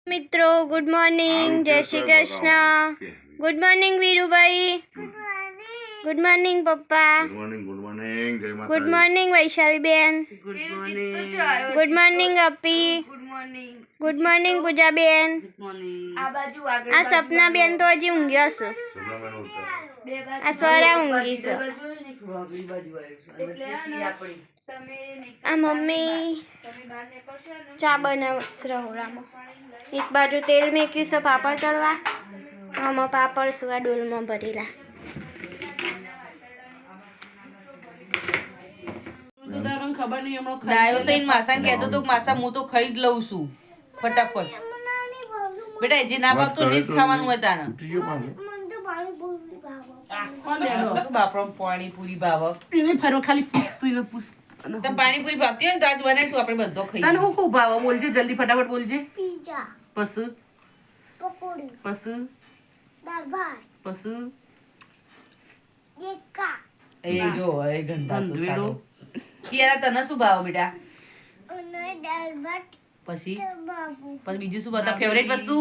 મિત્રો good morning, જય Shri Krishna. Good morning Virubhai. Good morning પપ્પા. Good morning Vaishaliben. Good morning અપી. Good morning Poojaben. આ સપનાબેન તો હજી ઊંઘ્યા છે. આ સ્વરા ઊંઘી છે. આ મમ્મી ચા બનાવશે રહોડામાં. એક બાજુ તેલ મેક્યું છે પાપડ તળવા. આમાં પાપડ સુવા ડોલમાં ભરેલા. ડાયો સઈન માસા કહેતો તો માસા હું તો ખાઈ જ લઉં છું ફટાફટ. બેટા જે ના ભાવતો નહીં જ ખાવાનું હોય તાને. બાપરા પાણીપુરી ભાવ પાણીપુરી ભાવતી હોય ને તો આજ બનાવી તું આપણે બધો ખાઈ. તને હું ખૂબ ભાવ બોલજે જલ્દી ફટાફટ બોલજે. પસુ પસુ પસુ એ જો એ ગંધા તો સારો. કિયારા તને શું ભાવ બેટા? પછી પછી બીજું શું બતા ફેવરેટ વસ્તુ?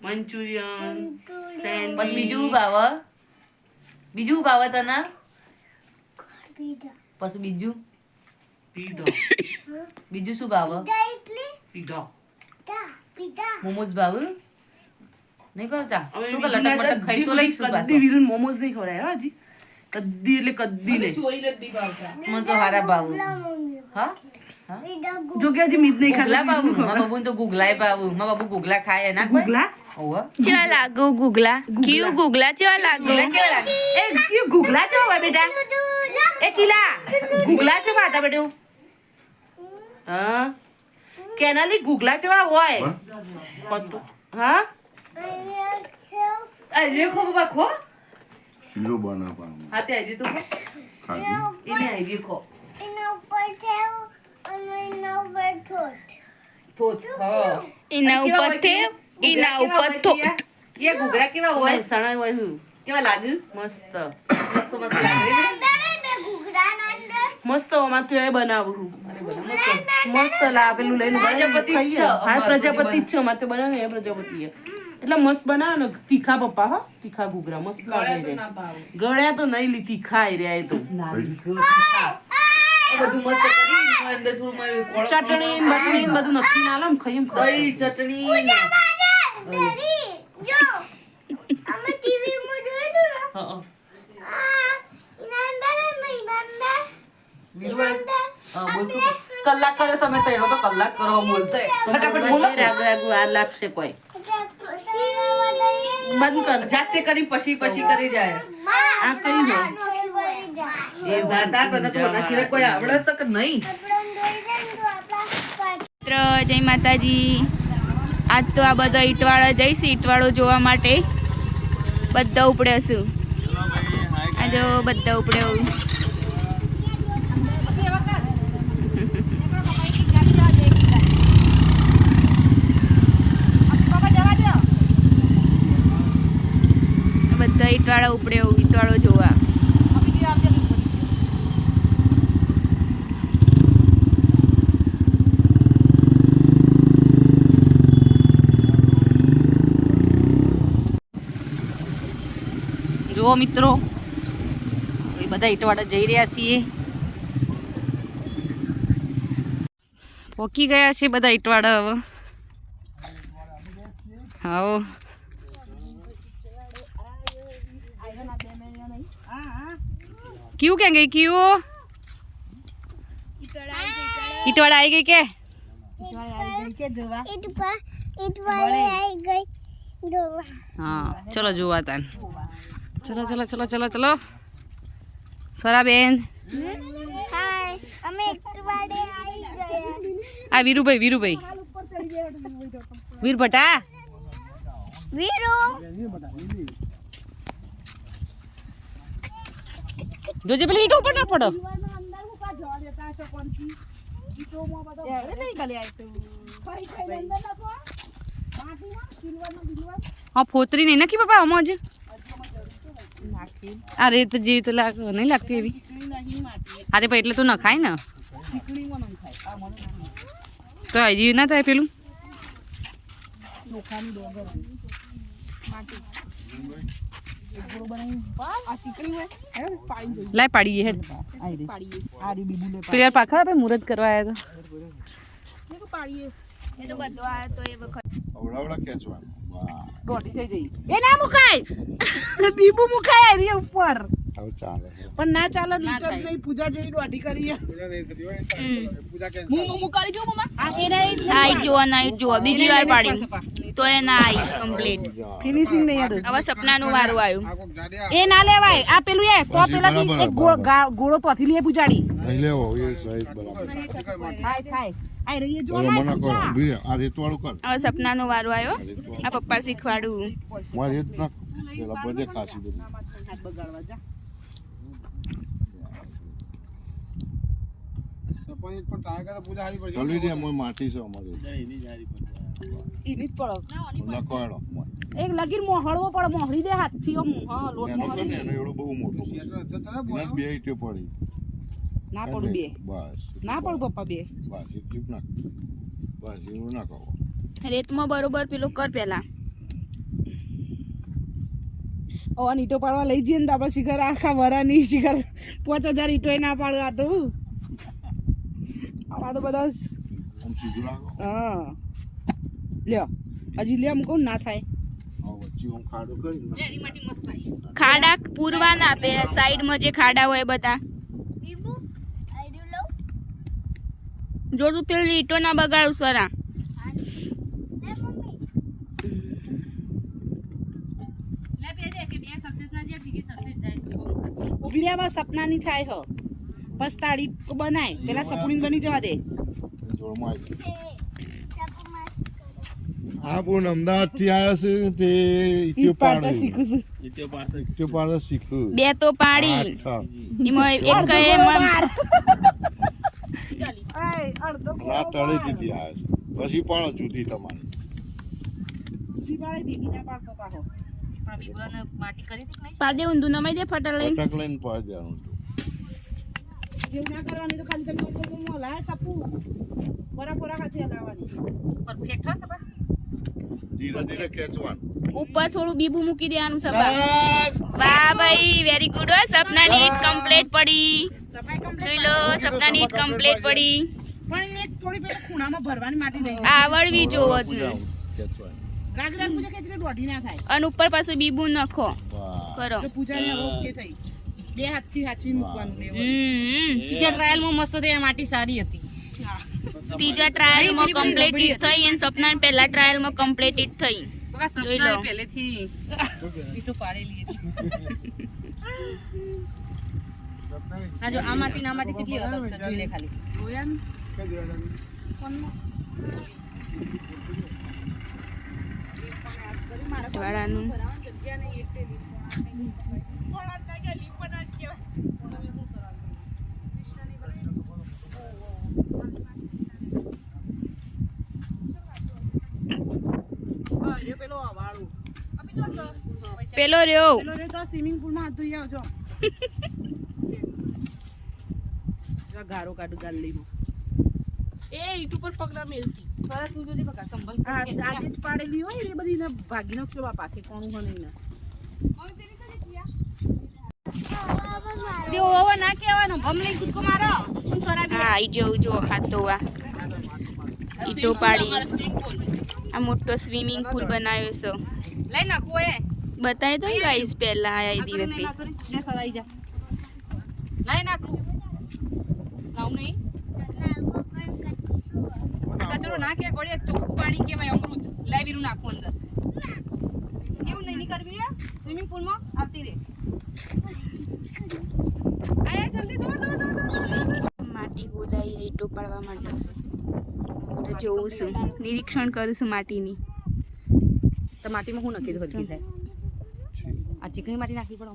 મંચુરિયન પછી બીજું ભાવ? બીજું ભાવ તને? પછી બીજું બીજું શું ભાવ? મોમોસ ભાવ નહીં ભાવતા? તું કે લટક મટક ખાઈ તો લઈશું પાછો. કદી વીરુન મોમોસ નહીં ખવડાય હજી. કદી એટલે કદી નહીં. મને તો હારા ભાવ. હા જો કે હજી મીત નહીં ગુગલા ખાતા. ભાવ મારા બાબુ તો ગુગલાય ભાવ. મારા બાબુ ગુગલા ખાય ના કોઈ? ગુગલા ઓવા કેવા લાગુ ગુગલા? ક્યુ ગુગલા કેવા લાગુ? ગુગલા કેવા લાગે? એ ક્યું ગુગલા છે હોય બેટા? એ કિલા ગુગલા છે માતા બેટો? હા કેનાલી ગુગલા છે હોય પત્તુ. હા અરે ખો બાબા ખો. શીરો બનાવવાનો હા તે આવી તો ખો. ખાધું એને આવી ખો. થોત હા એના ઉપર તે એના ઉપર તો કે ગુગરા કેવા હોય? મહેસાણા હોય હું કેવા લાગે? મસ્ત મસ્ત મસ્ત લાગે. મસ્ત ઓમાં તે બનાવું મસ્ત લા પેલું લઈને પ્રજાપતિ જ ખાઈએ. છે. હા પ્રજાપતિ જ છે અમારે તે બનાવે ને એ પ્રજાપતિ એ એટલે મસ્ત બનાવે ને તીખા પપ્પા. હા તીખા ઘૂઘરા મસ્ત લાગે છે. ગળ્યા તો નહીં લી તીખા આઈ રહ્યા એ તો બધું મસ્ત કરી અંદર થોડું મારું કોળો ચટણી ને બટણી ને બધું નક્કી ના લામ ખાઈ એમ ખાઈ. દહીં ચટણી ને હા કલાક કરે તમે તેનો તો કલાક કરવા બોલતા ફટાફટ બોલો. રાગ રાગ વાર લાગશે કોઈ. બંધ કર જાતે કરી પછી કરી જાય. આ કઈ હોય એ દાદા તને તો ઓના સિવાય કોઈ આવડે છે કે નહીં? મિત્ર જય માતાજી. આજ તો આ બધા ઈટવાળા જઈશ ઈટવાળો જોવા માટે. બધા ઉપડ્યા છું. આ જો બધા ઉપડ્યા. બધા ઈટવાળા ઉપડ્યા ઈટવાળો જોવા. જો મિત્રો એ બધા ઈટવાડા જઈ રહ્યા છીએ. પોકી ગયા છે બધા ઈટવાડા હવે. આવો ક્યું ક્યાં ગઈ? ક્યું ઈટવાડા આવી ગઈ કે? હા ચલો જોવા તાન. ચલો ચલો ચલો ચલો ચલો. સરા બેન આ વીરુભાઈ વીર ભટા જોજે પેલી ઈટો ઉપર ના પડો. હા ફોતરી નહીં નાખી બાપા આમાં જ. આ રેત જેવી તો નહીં લાગતી એવી. અરે પણ એટલે તો નખાય ને. તો હજી ના થાય પેલું લાય પાડીએ હેડ પેલા પાખા આપણે મુહૂર્ત કરવા આવ્યા એ તો બધો આવ્યો તો એ વખત અવડાવડા ખેંચવાનું વાહ દોઢી થઈ જઈ એ ના મુકાય બીબુ મુકાય રે ઉપર હવે ચાલે પણ ના ચાલે લીટર નહીં પૂજા જેવી દોઢી કરીએ આઈ જો નાઈટ જો બીજી વાર પાડી તો એ ના આઈ કમ્પ્લીટ ફિનિશિંગ નહીં યાદ હવે સપનાનું વારું આવ્યું એ ના લેવાય આ પેલું એ તો પેલાથી એક ગોળો તોથી લે પૂજાડી નહીં લેવો એ સાઈઝ બરાબર થાય આ રહી જો ચાલો મને કરો બીજે આ રેતવાળું કર હવે સપનાનો વારો આવ્યો આ પપ્પા શીખવાડું મારે રેત ના પેલા બધે ખાસી બધી હાથ બગાડવા જા જલ્દી દે મોય માટી છે અમારે ઈની જ પડો લખવાડો એક લગીર મોહળવો પડે મોહળી દે હાથથી આમ હા લોટ એનો કર મોહળી ને એનો એવડો બહુ મોટો છે એના બે ઈટો પડી ના પડું બે બસ ના પડું પપ્પા બે બસ એટલું જ નાખ બસ એવું ના કહો રેતમાં બરોબર પેલું કર પેલા ઓ ઈટો પાડવા લઈ જઈએ ને તો આપણે શિખર આખા વરાની શિખર 5000 ઈટો ના પાડવા તો આવા તો બધા આમ સીધું રાખો હા લ્યો હજી લે કહું ના થાય હા વચ્ચે આમ ખાડો કરી ખાડા પૂરવા ના આપે સાઈડમાં જે ખાડા હોય બધા જો તું પેલી ઈટો ના બગાડું સરા ઉભી રહ્યા સપનાની થાય હો બસ તાળી બનાય પેલા સપની બની જવા દે જોડમાં આ બોન અમદાવાદ થી આવ્યા છે તે ઈટો પાડે શીખું છું ઈટો પાડે શીખું બે તો પાડી એમાં એક કહે રાત તળેટી થી આવ્યા છે પછી પણ જુદી તમારી પાડે ઊંધું નમાઈ દે ફટા લઈને પટક લઈને પાડી દેવાનું જેવું ના કરવાની તો ખાલી તમે ઉપર લાય સપુ પોરા ખાતી હલાવવાની ધીરે ધીરે ખેંચવાનું ઉપર થોડું બીબું મૂકી દેવાનું સબા વાહ ભાઈ વેરી ગુડ હો સપના નીટ કમ્પ્લીટ પડી જોઈ લો સપના નીટ કમ્પ્લીટ પડી પણ એક થોડી પેલા ખૂણામાં ભરવાની માટી નહીં આવડવી જોવો જ ખેંચવાનું રાગ પૂજા કે દોઢી ના થાય અને ઉપર પાછું બીબું નાખો વાહ કરો તો પૂજાને હવે ઓકે થઈ બે હાથથી હાચવી મૂકવાનું લેવું ત્રીજા ટ્રાયલમાં મસ્ત થઈ માટી સારી હતી ત્રીજા ટ્રાયલમાં કમ્પ્લીટ થઈ અને સપના પહેલા ટ્રાયલમાં કમ્પ્લીટ થઈ જોઈ લો પહેલેથી ઈટો પાડેલી હતી આ જો આ માટી ના માટી કેટલી અલગ છે જોઈ લે ખાલી જોયા ને વાળાનું પેલો વાળું પેલો રહ્યો પેલો રે તો સ્વિમિંગ પુલ માં હાથ ધોઈ આવજો ગારો કાઢું ગાલીમાં એ ઈટ ઉપર પગલા મેલતી થોડા તું જોતી પકા સંભલ આજે જ પાડેલી હોય એ બધી ને ભાગીનો કે બાપા કે કોણું હોય નહીં દેવો હવે ના કહેવાનો ભમલી કૂદકો મારો હા આઈ જવું જો હાથ ધોવા ઈટો પાડી આ મોટો સ્વિમિંગ પુલ બનાવ્યો છે લઈ નાખો એ બતાવી દો ગાઈસ પહેલા આ દિવસે ને સરાઈ જા લઈ નાખું લાવ નહીં કચરો ના કે ગોળે ચોખ્ખું પાણી કેવાય અમૃત લાવીરું નાખું અંદર એવું નહીં કરવી સ્વિમિંગ પુલમાં આવતી રે આયા જલ્દી દોડ માટી ગોદાઈ ઈટો પાડવા માટે તો જોઉં છું નિરીક્ષણ કરું છું માટીની તો માટીમાં હું નક્કી હલકી થાય આ ચીકણી માટી નાખી પડે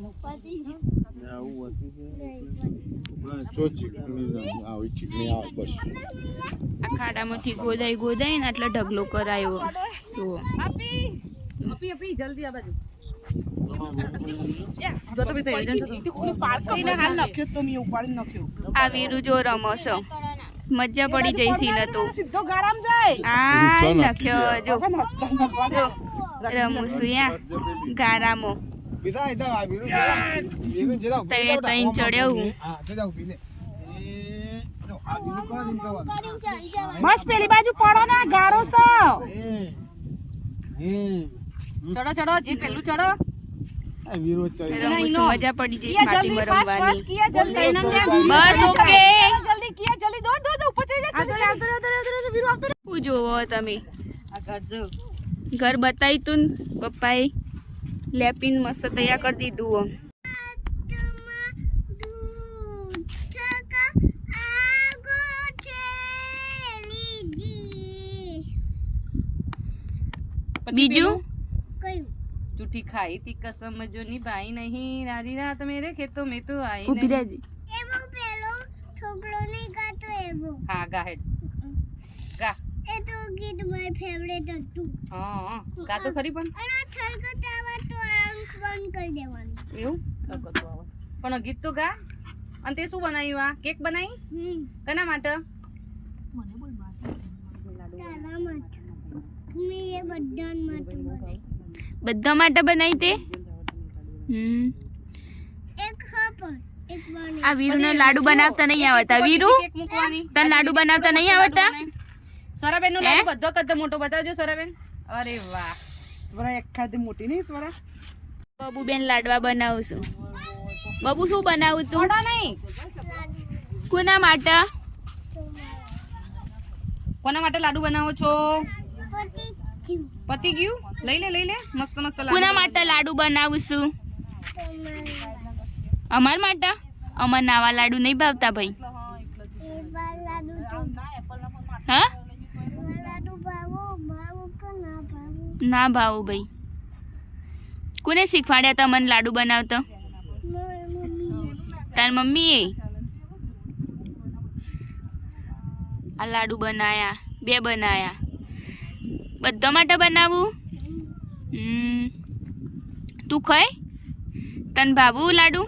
ચો ચીકણી આવી ચીકણી આવે બસ આ ખાડામાંથી ગોદાઈ ને એટલે ઢગલો કરાયો તો અપી જલ્દી આ બાજુ જો તો પાડતીને હાલ નાખ્યો તો મેં ઉપાડી નાખ્યો આ વીરુ જો રમો છો મજા પડી જઈ સીને તો સીધો ગારામ જાય આ રૂચા લખ્યો જો જો રમું છું યા ગારામો તઈ તઈ ચડ્યું બસ પેલી બાજુ પડો ને ગારો છો ચડો ચડો જે પેલું ચડો રમું છું મજા પડી જઈ માટીમાં રમવાની બસ ઓકે હું જોવો તમે ઘર બતાવી તું પપ્પાએ લેપીન મસ્ત તૈયાર કરી દીધું બીજું जूठी खाई थी कसम जो निभाई नहीं नारी रात मेरे खेतों में तो आई ઊભી नहीं રહેજે हाँ गा है गा એ તો ગીત માય ફેવરેટ હતું हाँ गा तो खरी पण અને આ થલકટાવા તો આંખ બંધ કરી દેવાની એવું પણ ગીત તો ગા અને તે શું બનાવ્યું આ કેક બનાવી કના માટે તારા માટે મેં એ બધા માટે બનાવી બધા માટે બનાવી તે એક હા પણ એક બને આ વીરુને લાડુ બનાવતા નહીં આવડતા વીરુ કેક મૂકવાની તને લાડુ બનાવતા નહીં આવડતા સરાબેન નો હે? લાડુ બધો કદ મોટો બતાવજો સરાબેન અરે વાહ સ્વરા એક ખાધી મોટી નહીં સ્વરા બબુ બેન લાડવા બનાવું છું બબુ શું બનાવું તું નહીં કોના માટે કોના માટે લાડુ બનાવો છો પતિ ક્યું પતી ગયું લઈ લે મસ્ત મસ્ત કોના લાડુ માટે લાડુ બનાવું છું તમારા અમાર માટે અમાર નાવા લાડુ નહીં ભાવતા ભાઈ એ બાર લાડુ તો હા લાડુ ભાવો કે ના ભાવો ના ભાવું ભાઈ કોને શીખવાડ્યા તા મને લાડુ બનાવતો મારી મમ્મી તાર મમ્મીએ આ લાડુ બનાયા 2 બનાયા બધા માટે બનાવું તું ખાય તન ભાવું લાડુ આ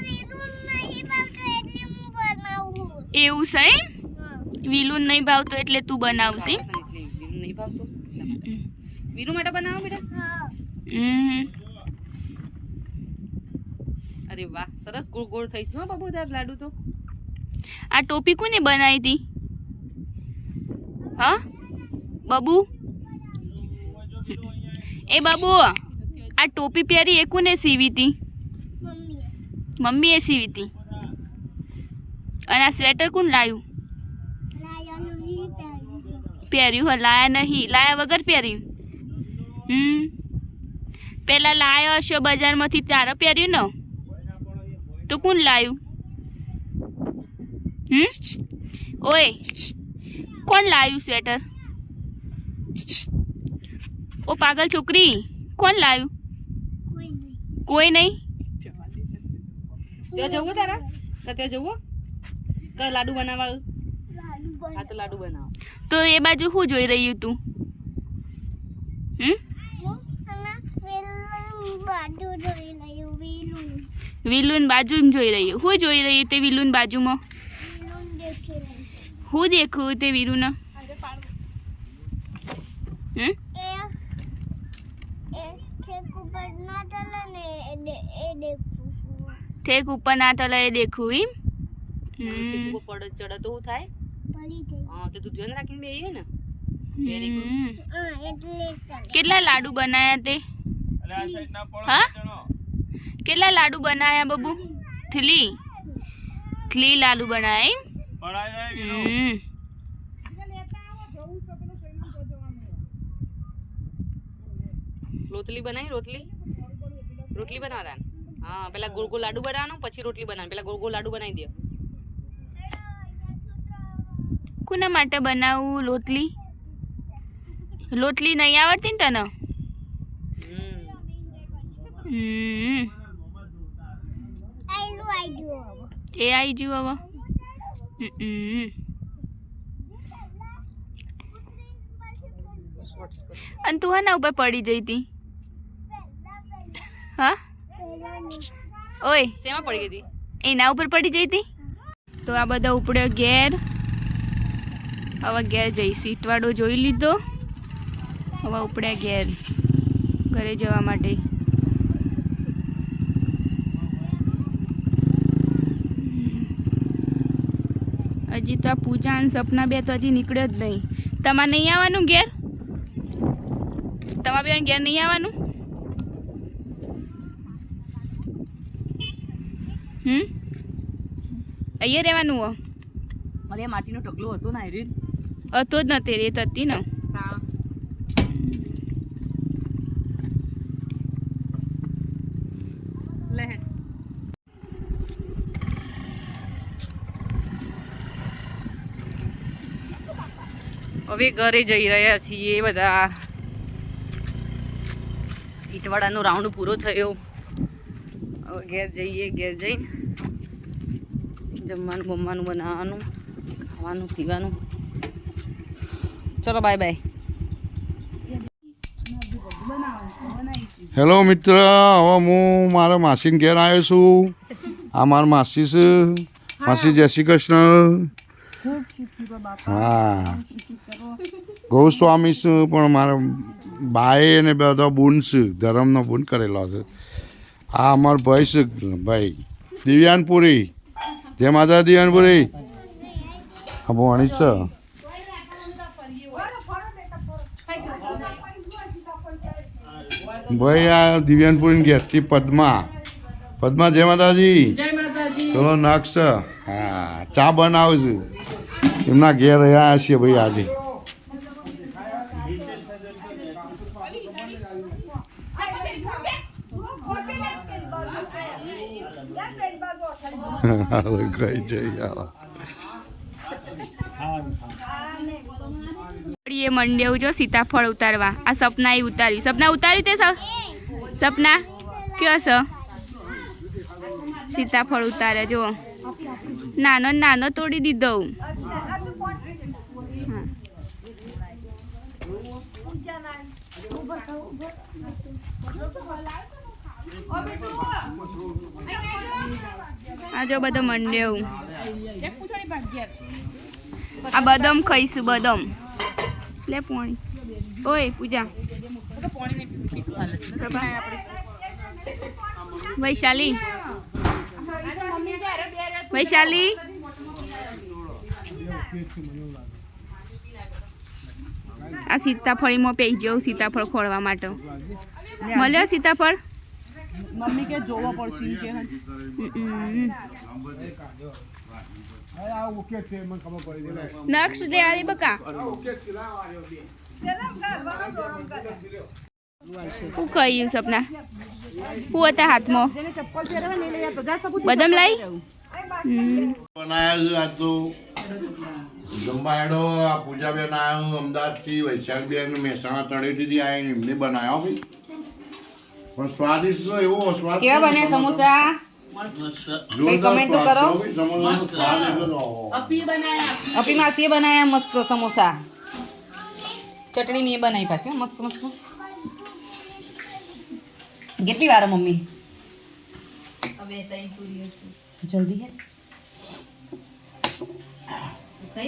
વિદુન નહીં ભાવતો એટલે હું બનાવું એવું છે એમ? વિલુન નહીં ભાવતો એટલે તું બનાવશે એટલે વીરુ નહીં ભાવતું વીરુ માટે બનાવો બેટા હા અરે વાહ સરસ ગોળ ગોળ થઈ છે હો બાબુ તાર લાડુ તો આ ટોપી કોને બનાવી હતી હા બાબુ એ બાબુ આ ટોપી પહેરી એ કોને સીવી હતી મમ્મી મમ્મીએ સીવી હતી અને આ સ્વેટર કોણ લાવ્યું લાયા નહીં પહેર્યું પહેર્યું હા લાયા નહીં લાયા વગર પહેર્યું પેલા લાયો હશો બજારમાંથી તારે પહેર્યું ને તો કોણ લાવ્યું ઓય કોણ લાવ્યું સ્વેટર ઓ પાગલ છોકરી કોણ લાવ્યું કોઈ નહીં કોઈ નહીં ત્યાં જવું તારા ત્યાં જવું કઈ લાડુ બનાવવા લાડુ હા તો લાડુ બનાવો તો એ બાજુ શું જોઈ રહ્યું તું હું અને વેલણ બાજુ જોઈ રહ્યું વેલું વિલુન બાજુમાં જોઈ રહ્યું શું જોઈ રહ્યું તે વિલુન બાજુમાં વેલું દેખી રહ્યું હું દેખું તે વીરુને એ ઠેક ઉપર ના ચાલે ને એ દેખું છું ઠેક ઉપર ના તલે એ દેખું એમ પડો ચડો તો થાય પડી ગઈ હા તો તું ધ્યાન રાખીને બેહીએ ને વેરી ગુડ હા એટલે ચાલે કેટલા લાડુ બનાયા તે હા કેટલા લાડુ બનાયા બબુ 3 લાડુ બનાયા એમ રોટલી બનાવી રોટલી બનાવતા હા પેલા ગોળ ગોળ લાડુ બનાવવાનું પછી રોટલી બનાવવાની પેલા ગોળ ગોળ લાડુ બનાવી દો કોના માટે બનાવું લોટલી નહીં આવડતી ને તને આઈલું આઈ ગયું એ આવી ગયું હવે અને તું હાના ઉપર પડી જઈ હતી હા ઓય શેમાં પડી ગઈ હતી એના ઉપર પડી જઈ હતી તો આ બધા ઉપડ્યો ઘેર. હવે ઘેર જઈ સીટવાડો જોઈ લીધો. હવે ઉપડ્યા ઘેર ઘરે જવા માટે. હજી તો આ પૂજા અને સપના બે તો હજી નીકળ્યો જ નહીં. તમારે નહીં આવવાનું ઘેર? તમારે બેન ઘેર નહીં આવવાનું? અહીંયા રહેવાનું હો? અરે માટીનો ઢગલો હતો ને આયરીન હતો જ નથી, રેત હતી ને. લે હવે ઘરે જઈ રહ્યા છીએ બધા. ઈટવાડાનો રાઉન્ડ પૂરો થયો. હવે ઘેર જઈએ. ઘેર જઈને જમવાનું બમવાનું બનાવવાનું, ખાવાનું પીવાનું. ચલો બાય બાય. હેલો મિત્ર, હવે હું મારા માસીને ઘેર આવ્યો છું. આ મારા માસી છે. માસી જય શ્રી કૃષ્ણ. હા, ગૌસ્વામી છે, પણ મારા બાએ અને બધા બૂન છે, ધર્મનો બૂન કરેલો છે. આ અમારો ભાઈ છે, ભાઈ દિવ્યાનપુરી. જય માતા દિવ્યાનપુરી. હા ભવાણી છે. ભાઈ આ દિવ્યાનપુરી ઘેરથી પદ્મા. પદ્મા જય માતાજી. ચલો નક્ષ. હા, ચા બનાવશે. એમના ઘેર રહ્યા છીએ ભાઈ આજે. કઈ જઈ મંડ્યું જો સીતાફળ ઉતારવા. આ સપનાએ ઉતાર્યું. સપના ઉતાર્યું તે સપના કયો છે? સીતાફળ ઉતારે જો. નાનો નાનો તોડી દીધો. આ જો બધો મંડ્યો. આ બદામ ખાઈશું. બદામ લે પાણી. ઓય પૂજા વૈશાલી. વૈશાલી આ સીતાફળીમાં પેઈ જાઉં સીતાફળ ખોળવા માટે. મળ્યો સીતાફળ? મમ્મી કે જોવો પડશે કે નક્ષ દે આરી બકા. શું કહ્યું સપના? શું હતા હાથમાં? બદામ લાઈ બનાવ્યા છે. આજ તો જમવાડો આ પૂજાબેન આવ્યો અમદાવાદથી. વૈશાખબેન મહેસાણા તળેટીથી આવીને એમને બનાવ્યો ભાઈ. પણ સ્વાદિષ્ટ તો એવો સ્વાદ. કેવા બને સમોસા? ભાઈ કમેન્ટ તો કરો. અપી માસીએ બનાયા મસ્ત સમોસા. ચટણી મેં બનાવી પાછી મસ્ત મસ્ત. કેટલી વાર મમ્મી? જલ્દી હે.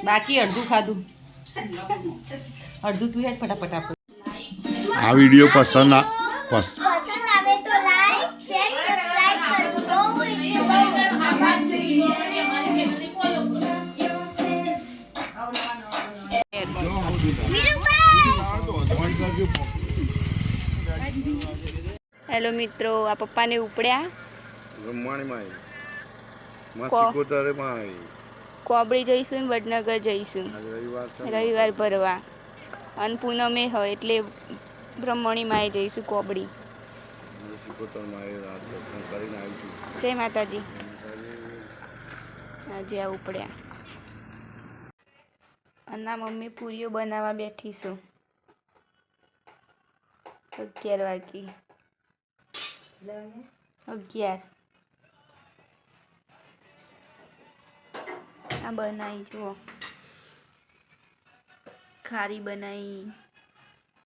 બાકી અડધું ખાધું. અડધું તું હેડ ફટાફટ આપો. આ વિડીયો પસંદ આવે તો લાઈક શેર સબસ્ક્રાઇબ કરજો. હેલો મિત્રો, આ પપ્પાને ઉપડ્યા. કોબડી જઈશું ને વડનગર જઈશું રવિવાર ભરવા. અને પૂનમે હોય એટલે બ્રહ્મણી માએ જઈશું કોબડી. જય માતાજી. આજે આ ઉપડ્યા. અને મમ્મી પૂરીઓ બનાવવા બેઠીશું. 11 વાગે. 11 આ બનાવી જુઓ. ખારી બનાવી.